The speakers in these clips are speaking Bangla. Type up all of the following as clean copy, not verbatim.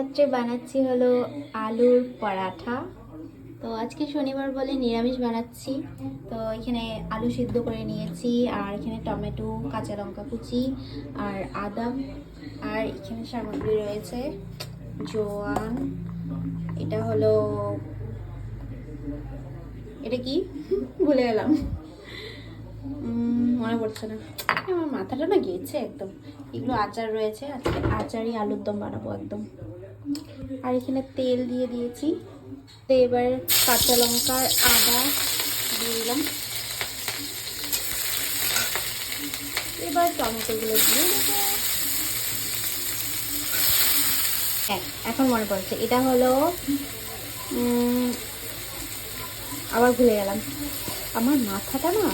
রাত্রে বানাচ্ছি হলো আলুর পরাঠা। তো আজকে শনিবার বলে নিরামিষ বানাচ্ছি। তো এখানে আলু সিদ্ধ করে নিয়েছি, আর এখানে টমেটো, কাঁচা লঙ্কা কুচি আর আদা, আর এখানে সামগ্রী রয়েছে জোয়ান, এটা হলো, এটা কি ভুলে গেলাম, মনে পড়ছে না, আমার মাথাটা না গেছে একদম। এগুলো আচার রয়েছে, আজকে আচারই আলুর দম বানাবো একদম। আর এখানে তেল দিয়ে দিয়েছি। তো এবার কাঁচা লঙ্কার আদা দিয়ে দিলাম, এবার টমেটোগুলো দিয়ে দেবো। হ্যাঁ, এখন মনে পড়ছে, এটা হলো আবার ভুলে গেলাম, আমার মাথাটা না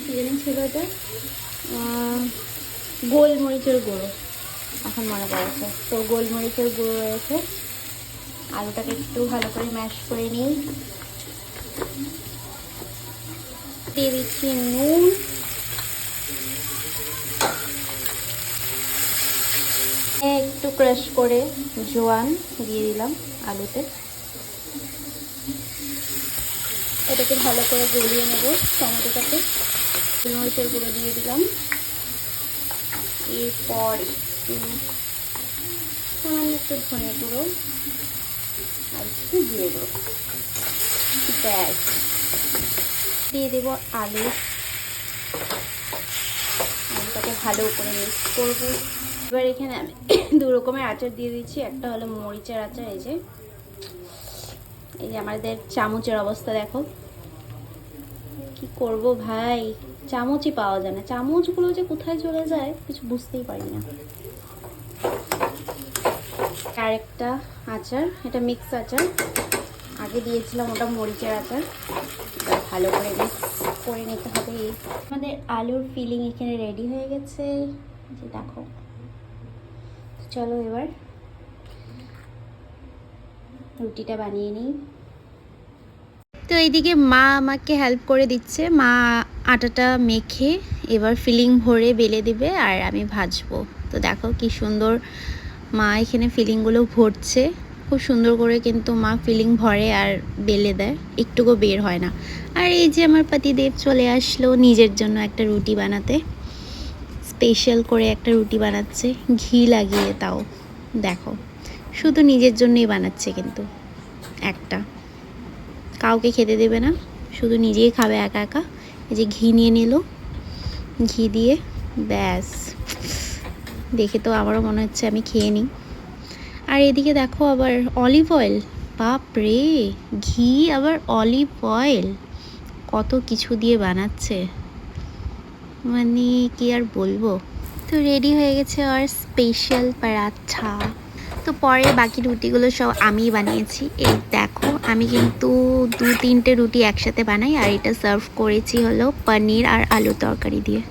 কি জানি ছিল, এটা গোলমরিচের গুঁড়ো, এখন মনে পড়েছে। তো গোলমরিচের গুঁড়ো রয়েছে। আলুটাকে একটু ভালো করে ম্যাশ করে নিই। দিয়ে দিচ্ছি নুন, একটু ক্রাশ করে জোয়ান দিয়ে দিলাম আলুতে। এটাকে ভালো করে গলিয়ে নেব টমেটোটাকে। গোলমরিচের গুঁড়ো দিয়ে দিলাম, এরপর একটু সামান্য একটু ধনে গুঁড়ো আর একটু জিরে গুঁড়ো, ব্যাস দিয়ে দেবো আলু। আলুটাকে ভালো করে মিক্স করবো। এবার এখানে আমি দু রকমের আচার দিয়ে দিচ্ছি। একটা হলো মরিচের আচার, এই যে আমাদের চামচের অবস্থা দেখো, কি করব ভাই, চামচই পাওয়া যায় না, চামচগুলো যে কোথায় চলে যায় কিছু বুঝতেই পারি না। আরেকটা আচার, এটা মিক্স আচার, আগে দিয়েছিলাম ওটা মরিচের আচার। এবার ভালো করে মিক্স করে নিতে হবে। আমাদের আলুর ফিলিং এখানে রেডি হয়ে গেছে, যে দেখো। চলো এবার রুটিটা বানিয়ে নিই। তো এইদিকে মা আমাকে হেল্প করে দিচ্ছে, মা আটাটা মেখে এবার ফিলিং ভরে বেলে দিবে আর আমি ভাজবো। তো দেখো কি সুন্দর মা এখানে ফিলিংগুলো ভরছে, খুব সুন্দর করে কিন্তু মা ফিলিং ভরে আর বেলে দেয়, একটুকু বের হয় না। আর এই যে আমার পতিদেব চলে আসলো নিজের জন্য একটা রুটি বানাতে, স্পেশাল করে একটা রুটি বানাচ্ছে ঘি লাগিয়ে, তাও দেখো শুধু নিজের জন্যই বানাচ্ছে, কিন্তু একটা কাউকে খেতে দেবে না, শুধু নিজেই খাবে একা একা। এই যে ঘি নিয়ে নিল, ঘি দিয়ে ব্যাস, দেখে তো আমারও মনে হচ্ছে আমি খেয়ে নিই। আর এদিকে দেখো আবার অলিভ অয়েল, বাপ রে, ঘি আবার অলিভ অয়েল, কত কিছু দিয়ে বানাচ্ছে, মানে কি আর বলবো। তো রেডি হয়ে গেছে আর স্পেশাল পরাঠা। তো পরে বাকি রুটিগুলো সব আমিই বানিয়েছি। এই দেখো আমি কিন্তু 2-3টে রুটি একসাথে বানাই, আর এটা সার্ভ করেছি হলো পনির আর আলু তরকারি দিয়ে।